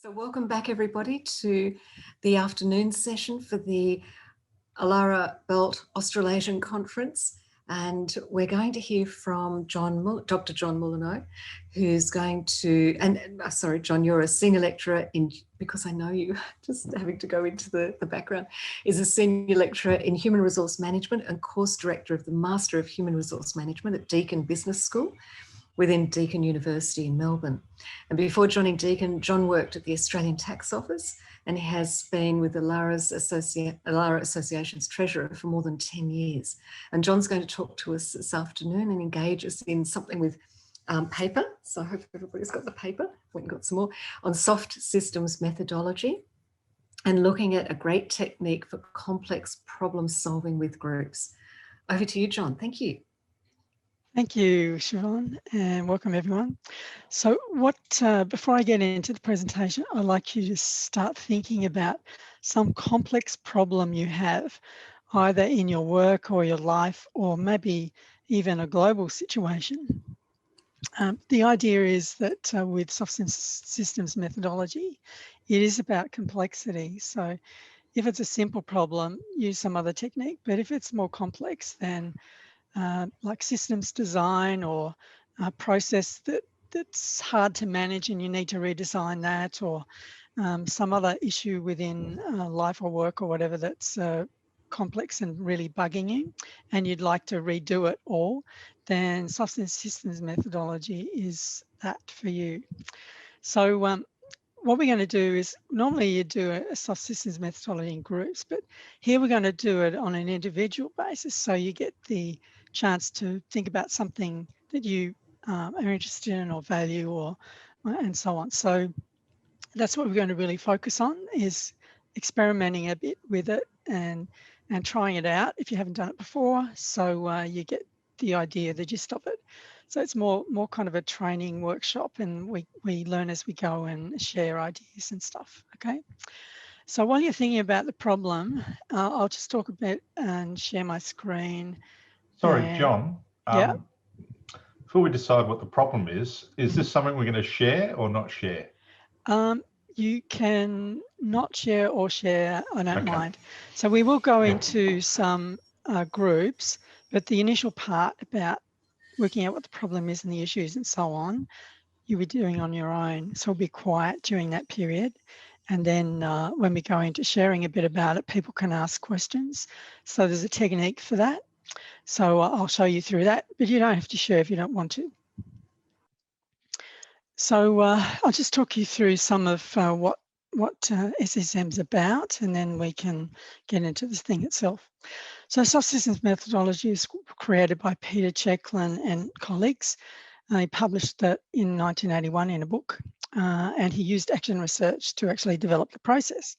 So welcome back everybody to the afternoon session for the ALARA BALT Australasian Conference. And we're going to hear from Dr. John Molineux, who's going to, sorry, John, you're a senior lecturer in, because I know you, just having to go into the background, is a senior lecturer in human resource management and course director of the Master of Human Resource Management at Deakin Business School within Deakin University in Melbourne. And before joining Deakin, John worked at the Australian Tax Office and he has been with the ALARA Association's treasurer for more than 10 years. And John's going to talk to us this afternoon and engage us in something with paper. So I hope everybody's got the paper. We've got some more on soft systems methodology and looking at a great technique for complex problem solving with groups. Over to you, John. Thank you. Thank you, Siobhan, and welcome everyone. So before I get into the presentation, I'd like you to start thinking about some complex problem you have, either in your work or your life, or maybe even a global situation. The idea is that with soft systems methodology, it is about complexity. So if it's a simple problem, use some other technique, but if it's more complex, then like systems design or a process that's hard to manage and you need to redesign that, or some other issue within life or work or whatever that's complex and really bugging you and you'd like to redo it all, then soft systems methodology is that for you. So what we're going to do is, normally you do a soft systems methodology in groups, but here we're going to do it on an individual basis. So you get the chance to think about something that you are interested in or value or and so on. So that's what we're going to really focus on, is experimenting a bit with it and trying it out if you haven't done it before. So you get the idea, the gist of it. So it's more kind of a training workshop, and we learn as we go and share ideas and stuff, okay? So while you're thinking about the problem, I'll just talk a bit and share my screen. Sorry, John. Yeah. Before we decide what the problem is this something we're going to share or not share? You can not share or share, I don't Okay. mind. So we will go into some groups, but the initial part about working out what the problem is and the issues and so on, you'll be doing on your own. So we'll be quiet during that period. And then when we go into sharing a bit about it, people can ask questions. So there's a technique for that. So I'll show you through that, but you don't have to share if you don't want to. So I'll just talk you through some of what SSM's about, and then we can get into this thing itself. So soft systems methodology is created by Peter Checklin and colleagues. He published that in 1981 in a book, and he used action research to actually develop the process.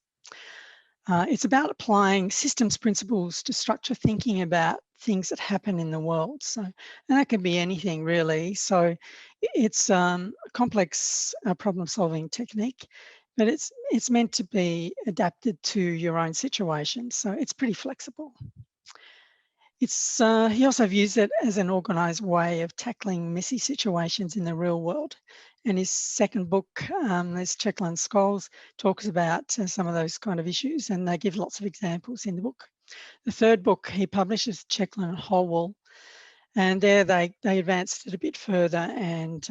It's about applying systems principles to structure thinking about things that happen in the world. So, and that can be anything really. So it's a complex problem-solving technique, but it's meant to be adapted to your own situation. So it's pretty flexible. It's he also views it as an organised way of tackling messy situations in the real world. And his second book, there's Checklin Skulls, talks about some of those kind of issues, and they give lots of examples in the book. The third book he publishes, Checklin and Holwell, and there they advanced it a bit further, and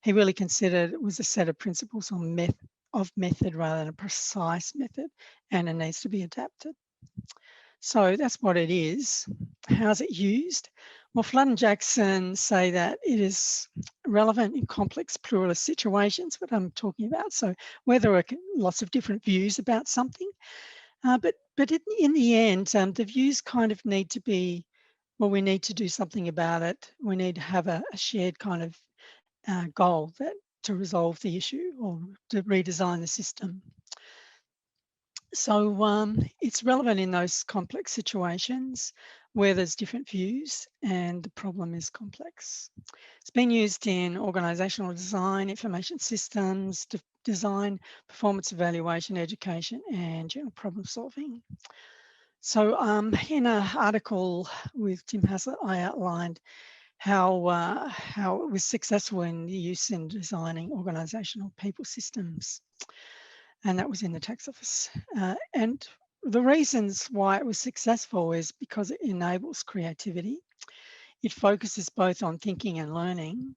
he really considered it was a set of principles on method rather than a precise method, and it needs to be adapted. So that's what it is. How's it used? Well, Flood and Jackson say that it is relevant in complex pluralist situations, what I'm talking about. So where there are lots of different views about something, but in the end, the views kind of need to be, well, we need to do something about it. We need to have a shared kind of goal to resolve the issue or to redesign the system. So it's relevant in those complex situations where there's different views and the problem is complex. It's been used in organisational design, information systems, design, performance evaluation, education, and general problem solving. So in an article with Tim Haslett, I outlined how it was successful in the use in designing organisational people systems. And that was in the tax office. And the reasons why it was successful is because it enables creativity. It focuses both on thinking and learning.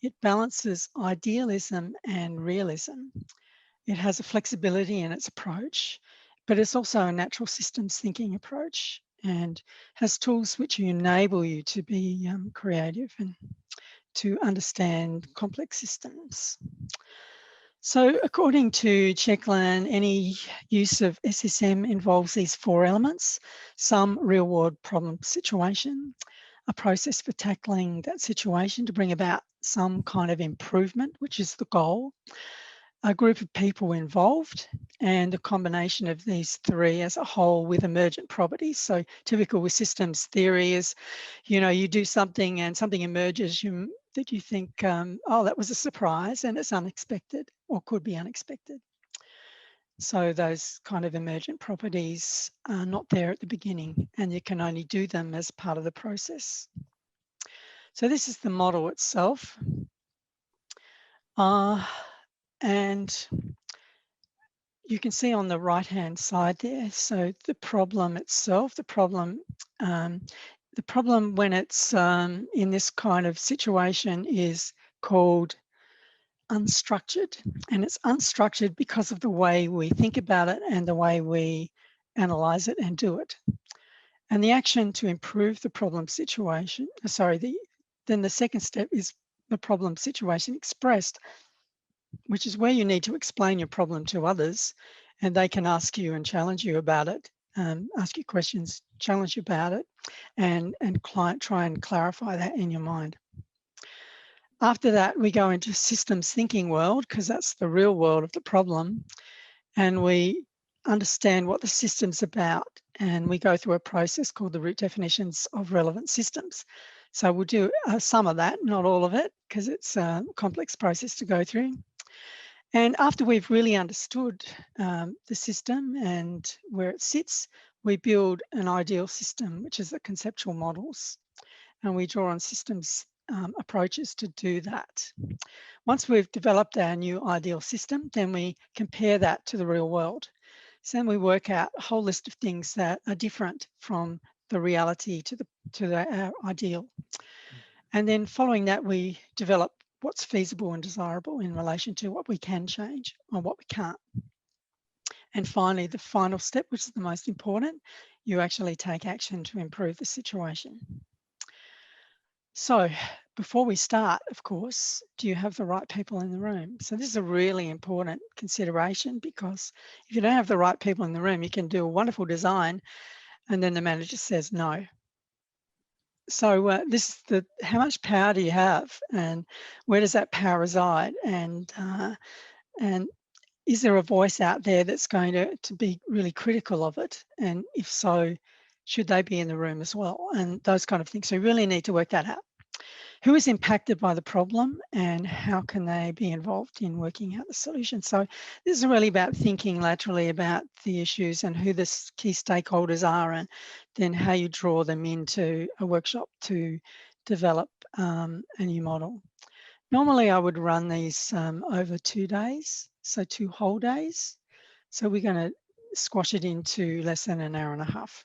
It balances idealism and realism. It has a flexibility in its approach, but it's also a natural systems thinking approach and has tools which enable you to be creative and to understand complex systems. So according to Checkland, any use of SSM involves these 4 elements: some real-world problem situation, a process for tackling that situation to bring about some kind of improvement, which is the goal, a group of people involved, and a combination of these 3 as a whole with emergent properties. So typical with systems theory is, you do something and something emerges that you think, oh, that was a surprise and it's unexpected or could be unexpected. So those kind of emergent properties are not there at the beginning, and you can only do them as part of the process. So this is the model itself. And you can see on the right-hand side there, so the problem itself, the problem when it's in this kind of situation is called unstructured. And it's unstructured because of the way we think about it and the way we analyze it and do it. And the action to improve the problem situation, then the second step is the problem situation expressed, which is where you need to explain your problem to others, and they can ask you and challenge you about it, ask you questions, challenge you about it, and try and clarify that in your mind. After that, we go into systems thinking world, because that's the real world of the problem, and we understand what the system's about, and we go through a process called the root definitions of relevant systems. So we'll do some of that, not all of it, because it's a complex process to go through. And after we've really understood the system and where it sits, we build an ideal system, which is the conceptual models, and we draw on systems approaches to do that. Once we've developed our new ideal system, then we compare that to the real world. So then we work out a whole list of things that are different from the reality to our ideal. And then following that, we develop what's feasible and desirable in relation to what we can change or what we can't. And finally, the final step, which is the most important, you actually take action to improve the situation. So before we start, of course, do you have the right people in the room? So this is a really important consideration, because if you don't have the right people in the room, you can do a wonderful design and then the manager says no. So this is how much power do you have, and where does that power reside? And is there a voice out there that's going to be really critical of it? And if so, should they be in the room as well? And those kind of things. So you really need to work that out. Who is impacted by the problem and how can they be involved in working out the solution? So this is really about thinking laterally about the issues and who the key stakeholders are, and then how you draw them into a workshop to develop a new model. Normally I would run these over 2 days, so 2 whole days. So we're going to squash it into less than an hour and a half.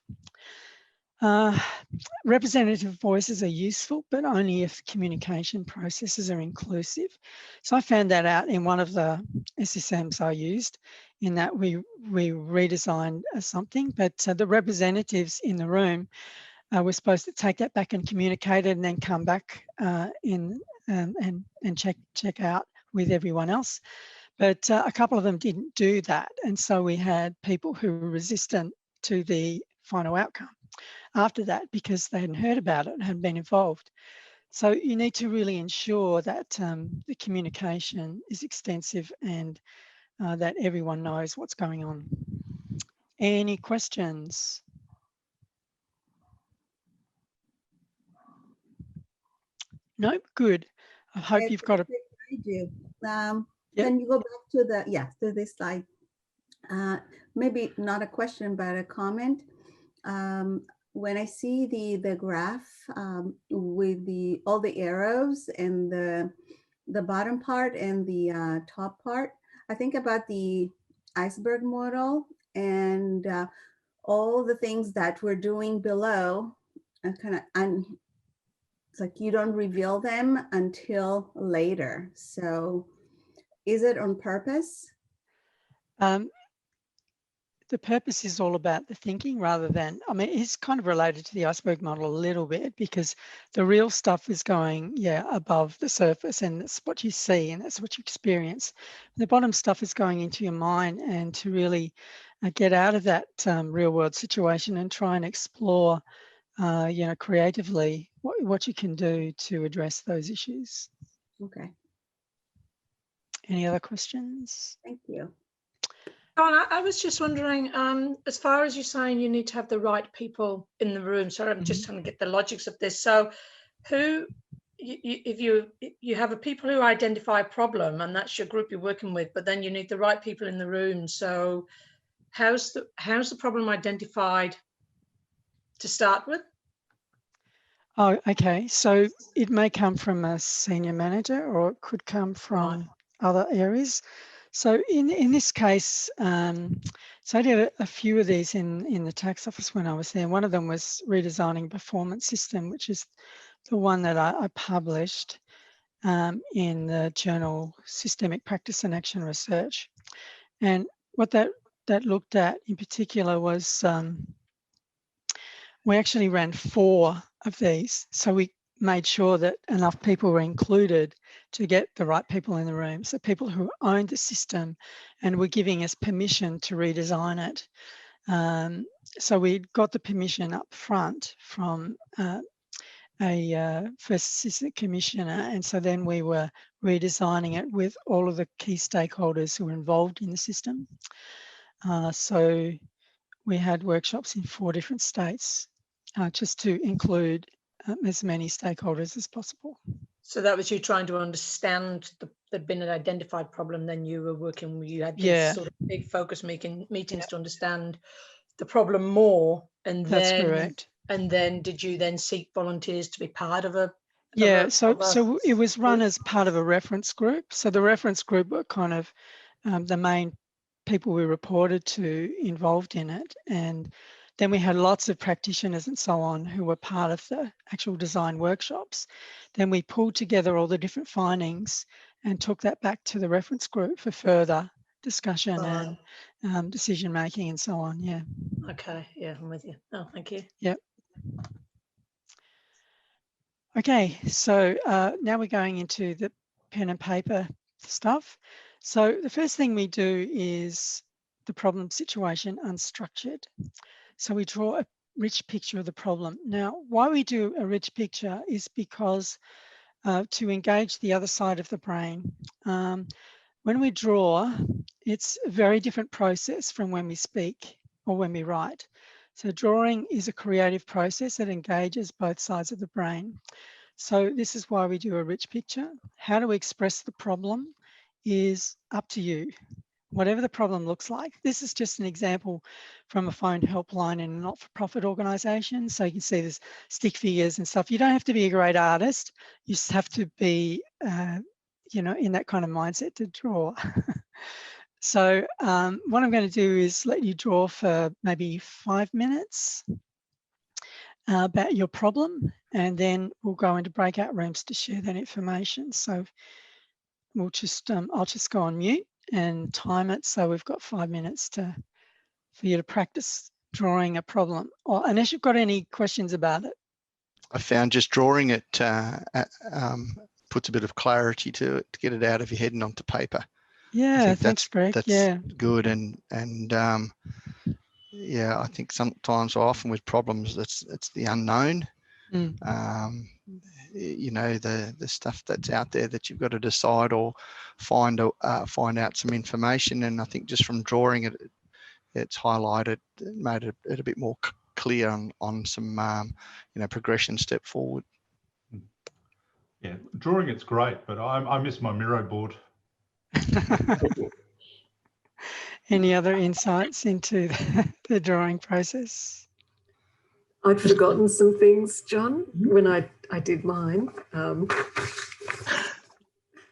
Representative voices are useful, but only if communication processes are inclusive. So I found that out in one of the SSMs I used, in that we redesigned something, but the representatives in the room were supposed to take that back and communicate it, and then come back and check out with everyone else. But a couple of them didn't do that, and so we had people who were resistant to the final outcome after that, because they hadn't heard about it and hadn't been involved. So you need to really ensure that the communication is extensive and that everyone knows what's going on. Any questions? Nope, good. I hope you've got a... I do. Can you go back to to this slide? Maybe not a question, but a comment. when I see the graph with all the arrows and the bottom part and the top part, I think about the iceberg model and all the things that we're doing below, and it's like you don't reveal them until later. So is it on purpose? The purpose is all about the thinking rather than, I mean, it's kind of related to the iceberg model a little bit, because the real stuff is going, above the surface, and that's what you see and that's what you experience. The bottom stuff is going into your mind, and to really get out of that real world situation and try and explore, creatively what you can do to address those issues. Okay, Any other questions? thank you. John, I was just wondering, as far as you're saying you need to have the right people in the room, sorry, I'm just trying to get the logics of this. So if you have a people who identify a problem and that's your group you're working with, but then you need the right people in the room. So how's the problem identified to start with? Oh, okay. So it may come from a senior manager, or it could come from other areas. So in this case, so I did a few of these in the tax office when I was there. One of them was redesigning performance system, which is the one that I published in the journal Systemic Practice and Action Research. And what that looked at in particular was we actually ran 4 of these. So we made sure that enough people were included to get the right people in the room. So people who owned the system and were giving us permission to redesign it. So we got the permission up front from a first assistant commissioner. And so then we were redesigning it with all of the key stakeholders who were involved in the system. So we had workshops in 4 different states just to include as many stakeholders as possible. So that was you trying to understand there'd been an identified problem, then you were working, you had these sort of big focus meetings to understand the problem more, and That's then correct. And then did you then seek volunteers to be part of a so it was run as part of a reference group. So the reference group were kind of the main people we reported to involved in it, and then we had lots of practitioners and so on who were part of the actual design workshops. Then we pulled together all the different findings and took that back to the reference group for further discussion and decision making and so on. Yeah. Okay. Yeah, I'm with you. Oh, thank you. Yep. Okay, so now we're going into the pen and paper stuff. So the first thing we do is the problem situation unstructured. So we draw a rich picture of the problem. Now, why we do a rich picture is because to engage the other side of the brain. When we draw, it's a very different process from when we speak or when we write. So drawing is a creative process that engages both sides of the brain. So this is why we do a rich picture. How to express the problem is up to you, whatever the problem looks like. This is just an example from a phone helpline in a not-for-profit organisation. So you can see there's stick figures and stuff. You don't have to be a great artist. You just have to be, in that kind of mindset to draw. So what I'm going to do is let you draw for maybe 5 minutes about your problem, and then we'll go into breakout rooms to share that information. So we'll just, I'll just go on mute and time it. So we've got 5 minutes for you to practice drawing a problem. Or unless you've got any questions about it. I found just drawing it puts a bit of clarity to it, to get it out of your head and onto paper. Yeah, that's correct. That's good. And yeah, I think sometimes or often with problems, it's the unknown. The stuff that's out there that you've got to decide or find out some information. And I think just from drawing it, it's highlighted, made it a bit more clear on some progression step forward. Yeah, drawing it's great, but I miss my Miro board. Any other insights into the drawing process? I'd forgotten some things, John, when I did mine.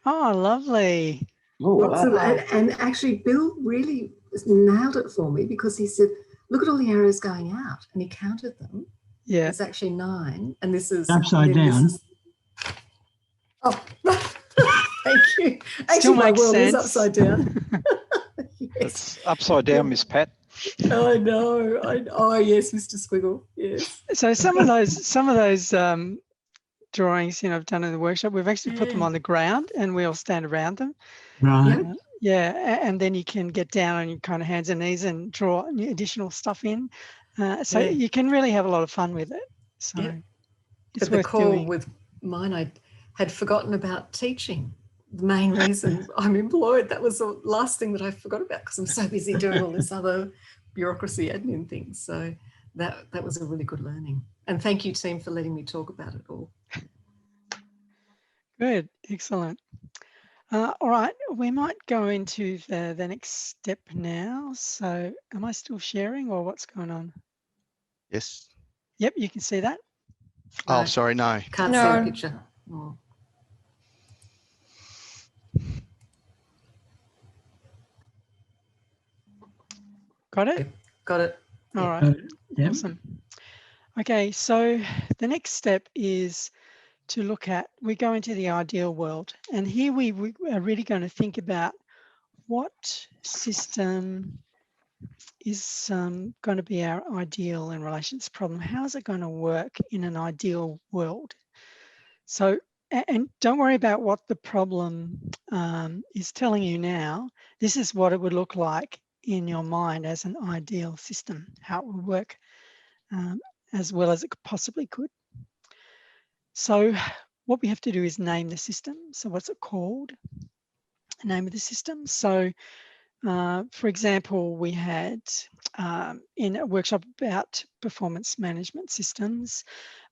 Oh, lovely. Oh, wow. And actually, Bill really nailed it for me, because he said, look at all the arrows going out, and he counted them. Yeah. It's actually 9, and this is Upside down. Oh, thank you. Still Actually, my makes world sense. is upside down. Yes. It's upside down, Miss Pat. I know. Oh, yes, Mr. Squiggle. Yes. So some of those drawings, you know, I've done in the workshop, we've actually put them on the ground and we all stand around them. Right. Yeah, and then you can get down on your kind of hands and knees and draw additional stuff in. So you can really have a lot of fun with it. So it's But the worth call doing. with mine, I had forgotten about teaching. The main reason I'm employed, that was the last thing that I forgot about, because I'm so busy doing all this other bureaucracy admin things. So that was a really good learning. And thank you, team, for letting me talk about it all. Good, excellent. All right, we might go into the next step now. So am I still sharing, or what's going on? Yes. Yep, you can see that. Oh, No. sorry, no. Can't see the picture. Oh. Got it? Yep, got it. All right, Yep. awesome. Okay, so the next step is to look at, we go into the ideal world. And here we are really going to think about what system is going to be our ideal in relation to this problem. How is it going to work in an ideal world? So, and don't worry about what the problem is telling you now. This is what it would look like in your mind as an ideal system, how it would work as well as it possibly could. So what we have to do is name the system. So what's it called? The name of the system. So for example, we had in a workshop about performance management systems,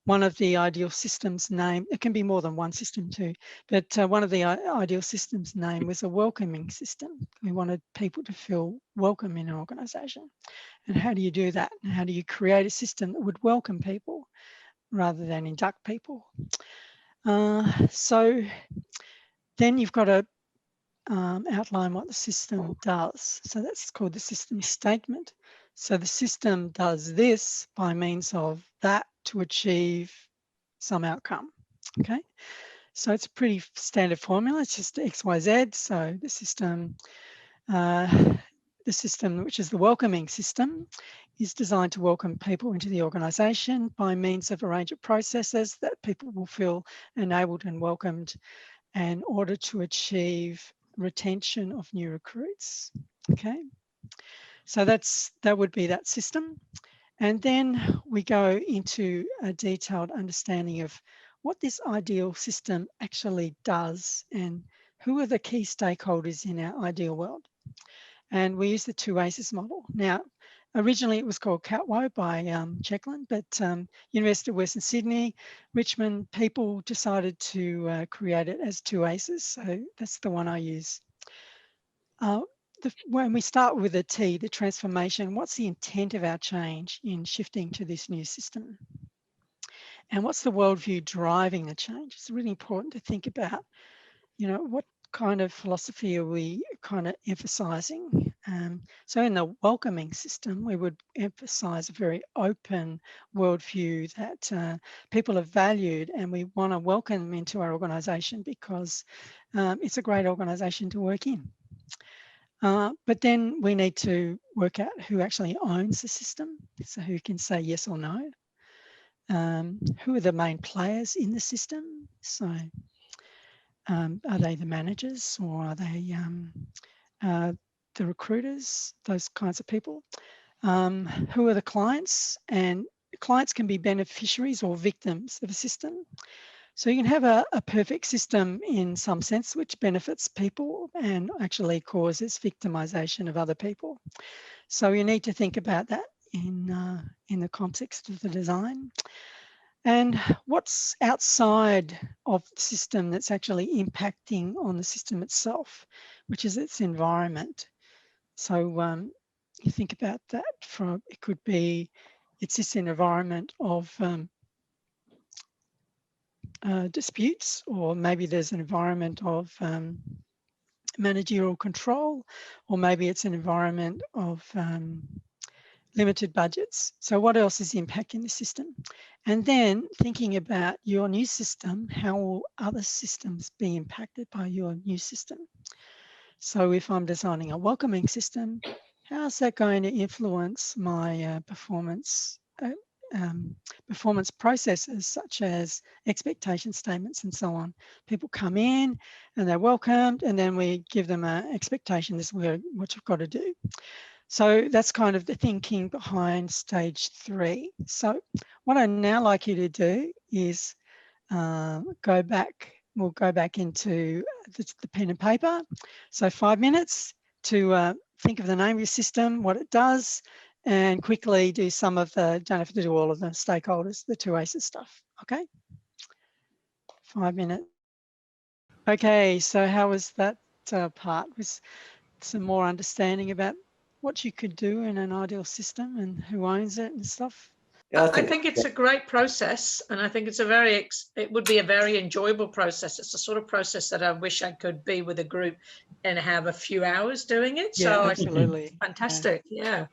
one of the ideal systems name, it can be more than one system too, but one of the ideal systems name was a welcoming system. We wanted people to feel welcome in an organisation. And how do you do that? And how do you create a system that would welcome people rather than induct people? So then you've got to outline what the system does. So that's called the system statement. So the system does this by means of that to achieve some outcome. Okay, so it's a pretty standard formula. It's just X, Y, Z. So the system, which is the welcoming system, is designed to welcome people into the organisation by means of a range of processes that people will feel enabled and welcomed in order to achieve retention of new recruits. Okay, so that would be that system. And then we go into a detailed understanding of what this ideal system actually does and who are the key stakeholders in our ideal world. And we use the 2 ACEs model. Now, originally it was called CATWO by Checkland, but University of Western Sydney, Richmond people decided to create it as 2 ACEs. So that's the one I use. When we start with a T, the transformation, what's the intent of our change in shifting to this new system? And what's the worldview driving the change? It's really important to think about, you know, what kind of philosophy are we kind of emphasizing? So in the welcoming system, we would emphasize a very open worldview that people are valued and we want to welcome them into our organization because it's a great organization to work in. But then we need to work out who actually owns the system, so who can say yes or no. Who are the main players in the system? So are they the managers or are they the recruiters, those kinds of people? Who are the clients? And clients can be beneficiaries or victims of a system. So you can have a perfect system in some sense, which benefits people and actually causes victimization of other people. So you need to think about that in the context of the design. And what's outside of the system that's actually impacting on the system itself, which is its environment. So you think about that from, it could be it's this environment of disputes, or maybe there's an environment of managerial control, or maybe it's an environment of limited budgets. So what else is impacting the system? And then thinking about your new system, how will other systems be impacted by your new system? So if I'm designing a welcoming system, how's that going to influence my performance processes, such as expectation statements and so on? People come in and they're welcomed, and then we give them an expectation, this is what you've got to do. So that's kind of the thinking behind stage 3. So what I'd now like you to do is we'll go back into the pen and paper. So 5 minutes to think of the name of your system, what it does, and quickly do some of the, don't have to do all of the stakeholders, the 2 ACEs stuff, okay? 5 minutes. Okay, so how was that part? Was some more understanding about what you could do in an ideal system and who owns it and stuff? Yeah, I think it's a great process, and I think it's it would be a very enjoyable process. It's the sort of process that I wish I could be with a group and have a few hours doing it. Yeah, so absolutely. Fantastic. Yeah.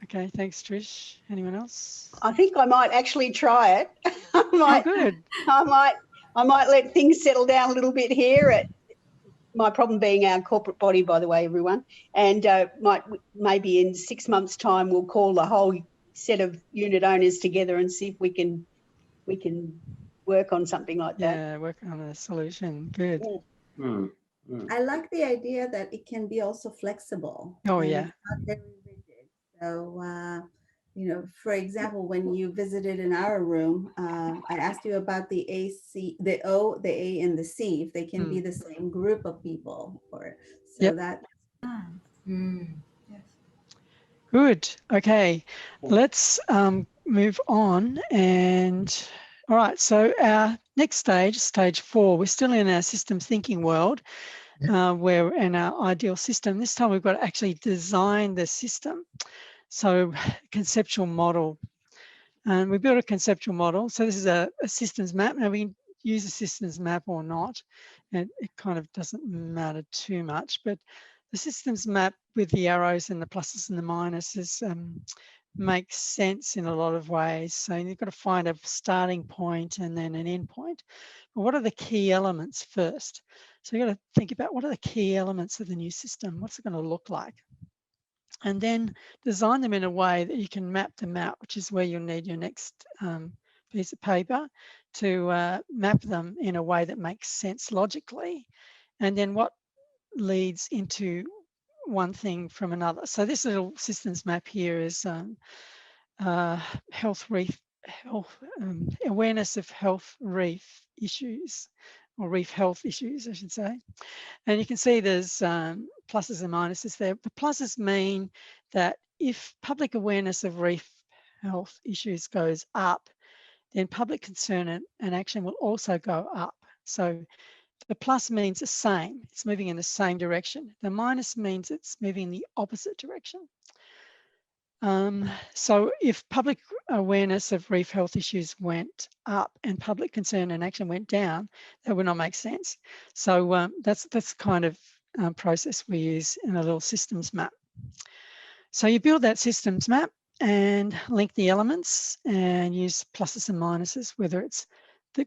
Okay, thanks, Trish. Anyone else? I think I might actually try it. Oh, good. I might let things settle down a little bit here. My problem being our corporate body, by the way, everyone, and maybe in 6 months' time we'll call the whole set of unit owners together and see if we can work on something like that. Yeah, work on a solution. Good. I like the idea that it can be also flexible. Oh, and yeah. it's not very rigid. So, you know, for example, when you visited in our room, I asked you about the AC, the O, the A, and the C, if they can be the same group of people, or so that. Yes. Good. Okay, let's move on. And all right, so our next stage, stage 4, we're still in our systems thinking world. We're in our ideal system. This time we've got to actually design the system. So conceptual model. And we built a conceptual model. So this is a systems map. Now we can use a systems map or not. And it kind of doesn't matter too much, but the systems map with the arrows and the pluses and the minuses makes sense in a lot of ways. So you've got to find a starting point and then an end point. But what are the key elements first? So you've got to think about, what are the key elements of the new system? What's it going to look like? And then design them in a way that you can map them out, which is where you'll need your next piece of paper to map them in a way that makes sense logically. And then what leads into one thing from another. So this little systems map here is awareness of health reef issues, or reef health issues, I should say. And you can see there's pluses and minuses there. The pluses mean that if public awareness of reef health issues goes up, then public concern and action will also go up. So the plus means the same, it's moving in the same direction. The minus means it's moving in the opposite direction. So if public awareness of reef health issues went up and public concern and action went down, that would not make sense. So that's kind of process we use in a little systems map. So you build that systems map and link the elements and use pluses and minuses, whether it's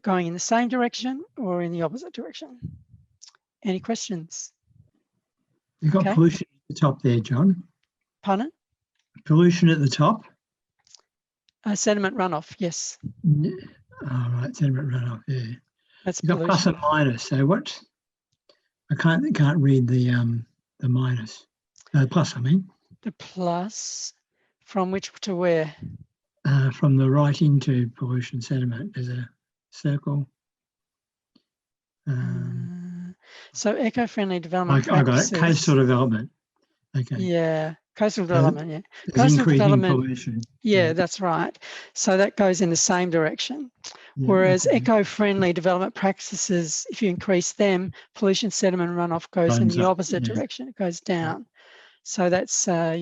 going in the same direction or in the opposite direction. Any questions? You've got pollution at the top there, John. Pardon? Pollution at the top? Sediment runoff, yes. All right, sediment runoff, yeah. That's You've got plus and minus. So what? I can't read the minus. Plus, I mean. The plus from which to where? From the right into pollution sediment. There's a circle. So eco-friendly development practices. I got it. Coastal development. Okay. Yeah, coastal development. Yeah, coastal development. Pollution. Yeah, that's right. So that goes in the same direction. Yeah, whereas eco-friendly development practices, if you increase them, pollution sediment runoff goes in the opposite direction. It goes down. Yeah. So that's a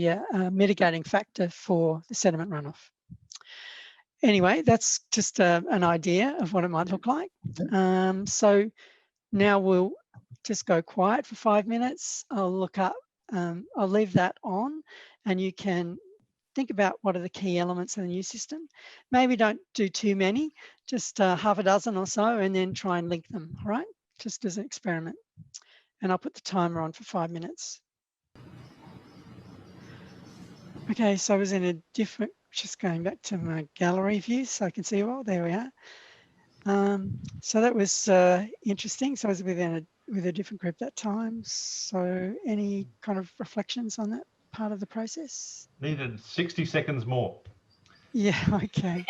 mitigating factor for the sediment runoff. anyway, that's just an idea of what it might look like. So now we'll just go quiet for 5 minutes. I'll look up, I'll leave that on, and you can think about what are the key elements of the new system. Maybe don't do too many, just half a dozen or so, and then try and link them, all right? Just as an experiment. And I'll put the timer on for 5 minutes. Okay, so I was in a different, just going back to my gallery view so I can see, well, there we are. So that was interesting. So I was with a different group that time. So any kind of reflections on that part of the process? Needed 60 seconds more. Yeah, okay.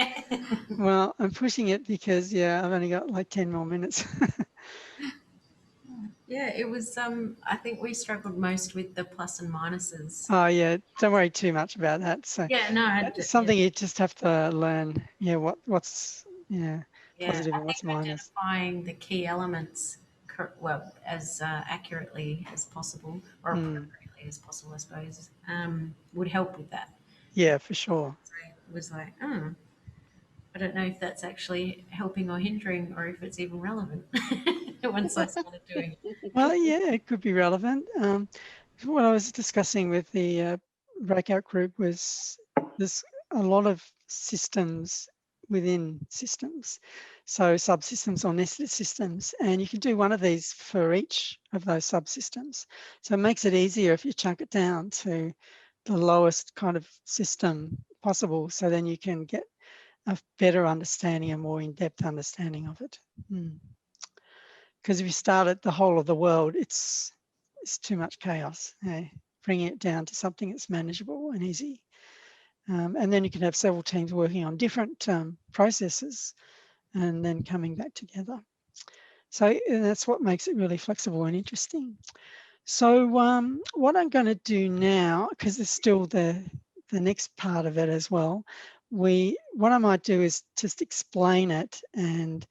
Well, I'm pushing it because, yeah, I've only got like 10 more minutes. Yeah, it was, I think we struggled most with the plus and minuses. Oh, yeah, don't worry too much about that. So Yeah, no, it's something you just have to learn, yeah, what's, yeah, yeah, positive and I what's think minus. identifying the key elements, well, as accurately as possible, or appropriately as possible, I suppose, would help with that. Yeah, for sure. So it was like, oh, I don't know if that's actually helping or hindering, or if it's even relevant once I started doing it. Well, yeah, it could be relevant. What I was discussing with the breakout group was there's a lot of systems within systems. So subsystems or nested systems, and you can do one of these for each of those subsystems. So it makes it easier if you chunk it down to the lowest kind of system possible. So then you can get a better understanding, a more in-depth understanding of it. Because if you start at the whole of the world, it's too much chaos. Bringing it down to something that's manageable and easy. And then you can have several teams working on different processes and then coming back together. So that's what makes it really flexible and interesting. So what I'm going to do now, because there's still the next part of it as well, what I might do is just explain it, and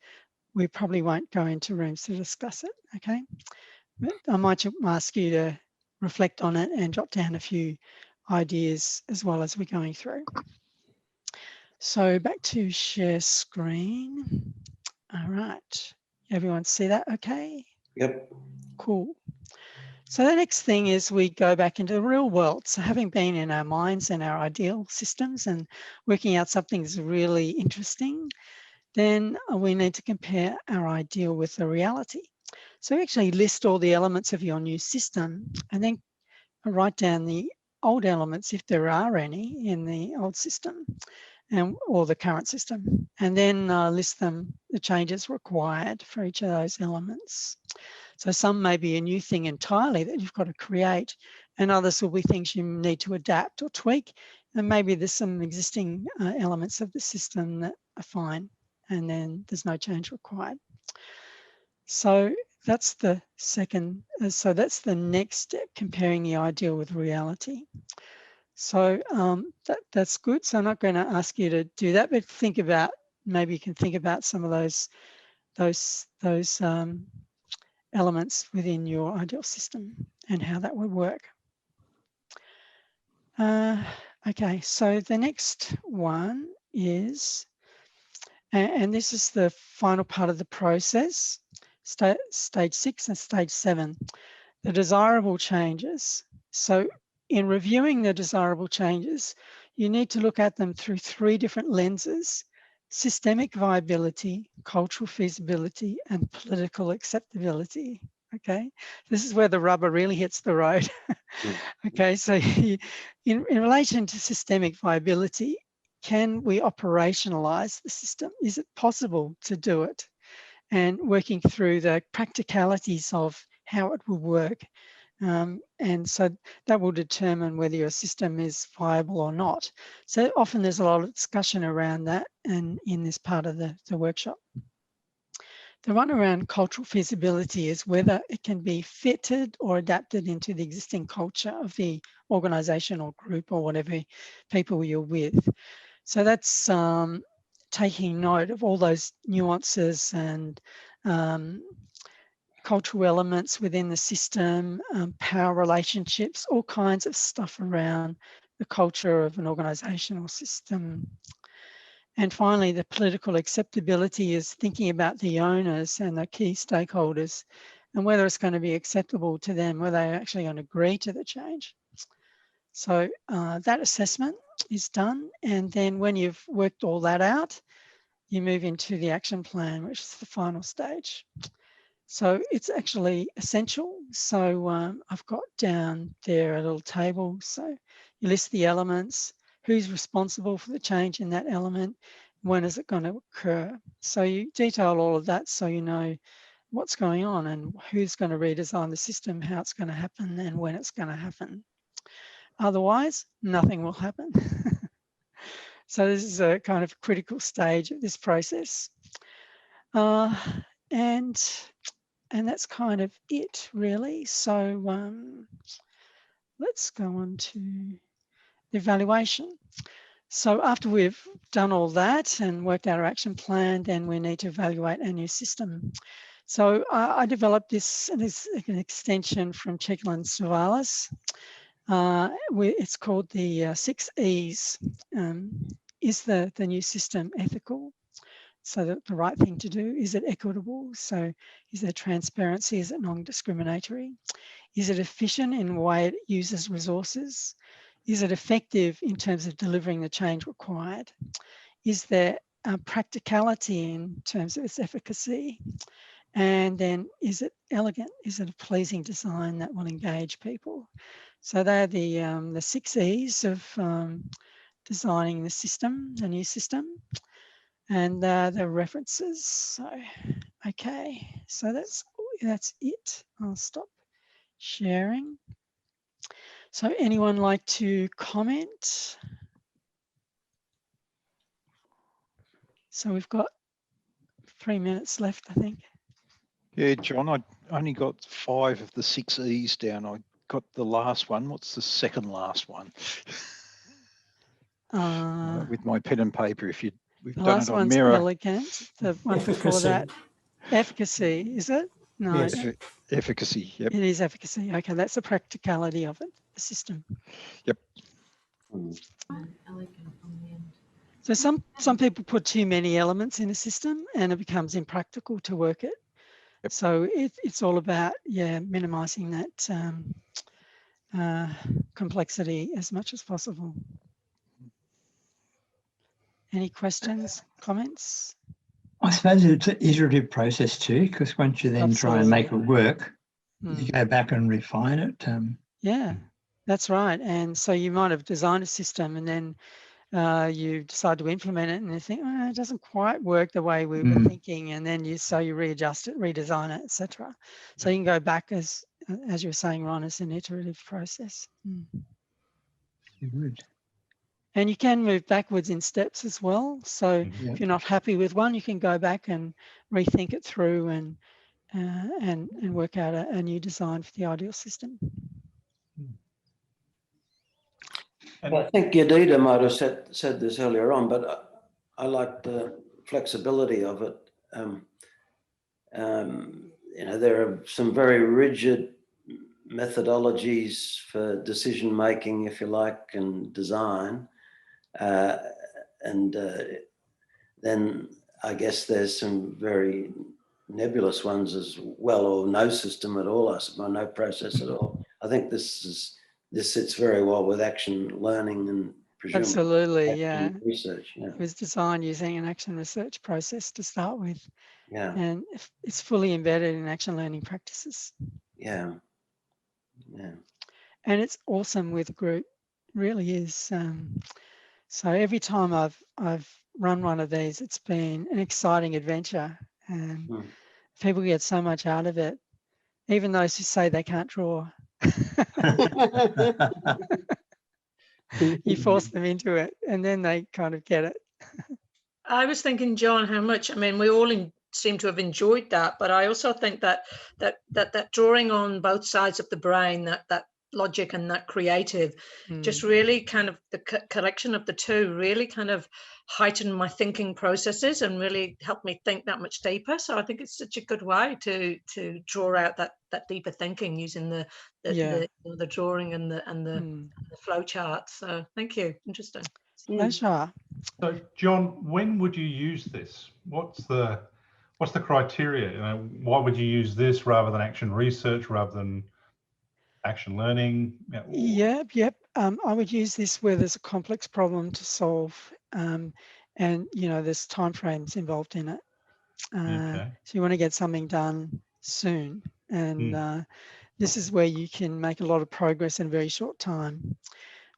we probably won't go into rooms to discuss it, okay? But I might ask you to reflect on it and jot down a few ideas as well as we're going through. So back to share screen. All right, everyone see that okay? Yep. Cool. So the next thing is we go back into the real world. So having been in our minds and our ideal systems and working out something that's really interesting, then we need to compare our ideal with the reality. So we actually list all the elements of your new system and then write down the old elements, if there are any, in the old system or the current system, and then list them, the changes required for each of those elements. So some may be a new thing entirely that you've got to create, and others will be things you need to adapt or tweak. And maybe there's some existing elements of the system that are fine, and then there's no change required. So that's the second, so that's the next step, comparing the ideal with reality. So that's good. So I'm not going to ask you to do that, but think about, maybe you can think about some of those elements within your ideal system and how that would work. Okay, so the next one is, and this is the final part of the process, stage 6 and stage 7, the desirable changes. So in reviewing the desirable changes, you need to look at them through 3 different lenses: systemic viability, cultural feasibility, and political acceptability. Okay, this is where the rubber really hits the road. Okay, so in relation to systemic viability, can we operationalize the system? Is it possible to do it? And working through the practicalities of how it will work. And so that will determine whether your system is viable or not. So often there's a lot of discussion around that and in this part of the workshop. The one around cultural feasibility is whether it can be fitted or adapted into the existing culture of the organisation or group or whatever people you're with. So that's taking note of all those nuances and cultural elements within the system, power relationships, all kinds of stuff around the culture of an organisation or system. And finally, the political acceptability is thinking about the owners and the key stakeholders and whether it's going to be acceptable to them, whether they're actually going to agree to the change. So that assessment is done. And then when you've worked all that out, you move into the action plan, which is the final stage. So it's actually essential. So I've got down there a little table. So you list the elements, who's responsible for the change in that element, when is it going to occur. So you detail all of that so you know what's going on and who's going to redesign the system, how it's going to happen and when it's going to happen. Otherwise, nothing will happen. So this is a kind of critical stage of this process. And that's kind of it, really. So let's go on to the evaluation. So after we've done all that and worked out our action plan, then we need to evaluate our new system. So I developed this as an extension from Jekyll and Savalas. It's called the 6 E's. Is the new system ethical? So the right thing to do, is it equitable? So is there transparency? Is it non-discriminatory? Is it efficient in the way it uses resources? Is it effective in terms of delivering the change required? Is there practicality in terms of its efficacy? And then is it elegant? Is it a pleasing design that will engage people? So they're the 6 E's of designing the system, the new system. And the references. So, okay, so that's it. I'll stop sharing. So anyone like to comment? So we've got 3 minutes left, I think. Yeah, John, I only got 5 of the 6 E's down. I got the last one. What's the second last one? With my pen and paper, if we've the done last it on one's mirror. elegant. The one before that, efficacy, is it? No, yes. Efficacy, yep. It is efficacy. Okay, that's the practicality of it, the system. Yep. Elegant on the end. So some people put too many elements in a system and it becomes impractical to work it. Yep. So it's all about, minimizing that complexity as much as possible. Any questions, comments? I suppose it's an iterative process too, because once you then try and make it work, you go back and refine it. Yeah, that's right. And so you might have designed a system and then you decide to implement it and you think, it doesn't quite work the way we were thinking. And then you readjust it, redesign it, etc. So you can go back as you were saying, Ron, as an iterative process. Good. And you can move backwards in steps as well. So if you're not happy with one, you can go back and rethink it through and work out a new design for the ideal system. I think Yadida might have said this earlier on, but I like the flexibility of it. There are some very rigid methodologies for decision making, if you like, and design. Then I guess there's some very nebulous ones as well, or no system at all, I suppose, no process at all. I think this sits very well with action learning and presumably absolutely, research. Yeah. It was designed using an action research process to start with. Yeah. And it's fully embedded in action learning practices. Yeah. Yeah. And it's awesome with a group, really is. So every time I've run one of these, it's been an exciting adventure, and people get so much out of it, even those who say they can't draw. You force them into it and then they kind of get it. I was thinking, John, how much, we all seem to have enjoyed that, but I also think that drawing on both sides of the brain, that logic and that creative, just really kind of the collection of the two really kind of heightened my thinking processes and really helped me think that much deeper. So I think it's such a good way to draw out that deeper thinking using the drawing and the flow charts. So thank you. Interesting. Pleasure. So, John, when would you use this? What's the criteria? You know, why would you use this rather than action research, rather than action learning? Yep. I would use this where there's a complex problem to solve, and you know, there's timeframes involved in it. Okay. So you want to get something done soon, and this is where you can make a lot of progress in a very short time.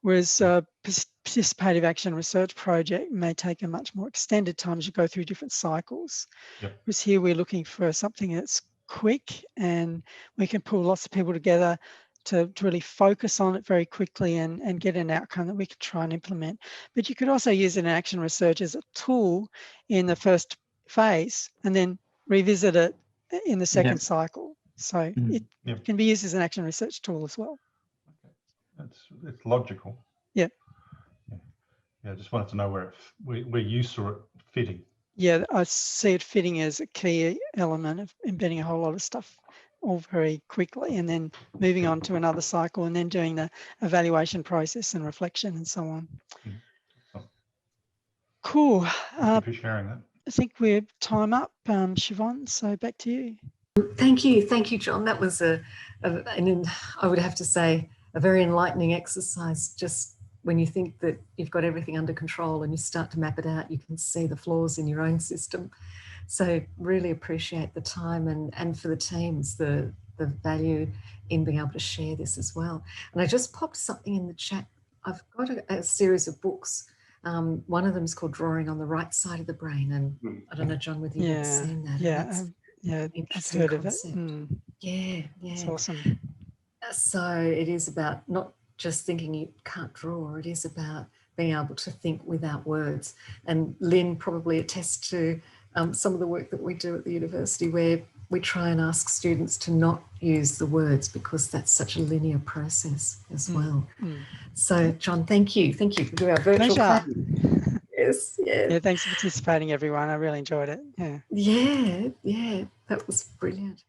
Whereas participative action research project may take a much more extended time as you go through different cycles. Yep. Whereas here we're looking for something that's quick, and we can pull lots of people together to really focus on it very quickly and get an outcome that we can try and implement. But you could also use it in action research as a tool in the first phase and then revisit it in the second cycle. So it can be used as an action research tool as well. It's logical. Yeah. I just wanted to know where you saw it fitting. Yeah, I see it fitting as a key element of embedding a whole lot of stuff all very quickly, and then moving on to another cycle, and then doing the evaluation process and reflection and so on. Cool. Thank you for sharing that. I think we're time up, Siobhan, so back to you. Thank you, John. That was I would have to say, a very enlightening exercise. Just when you think that you've got everything under control and you start to map it out, you can see the flaws in your own system. So really appreciate the time, and for the teams, the value in being able to share this as well. And I just popped something in the chat. I've got a series of books. One of them is called Drawing on the Right Side of the Brain. And I don't know, John, whether you've seen that. Yeah, I've heard of it. Yeah. It's awesome. So it is about not just thinking you can't draw, it is about being able to think without words. And Lynn probably attests to some of the work that we do at the university, where we try and ask students to not use the words, because that's such a linear process as well. So John, thank you for doing our virtual class. Yes, yeah, thanks for participating, everyone. I really enjoyed it. Yeah, that was brilliant.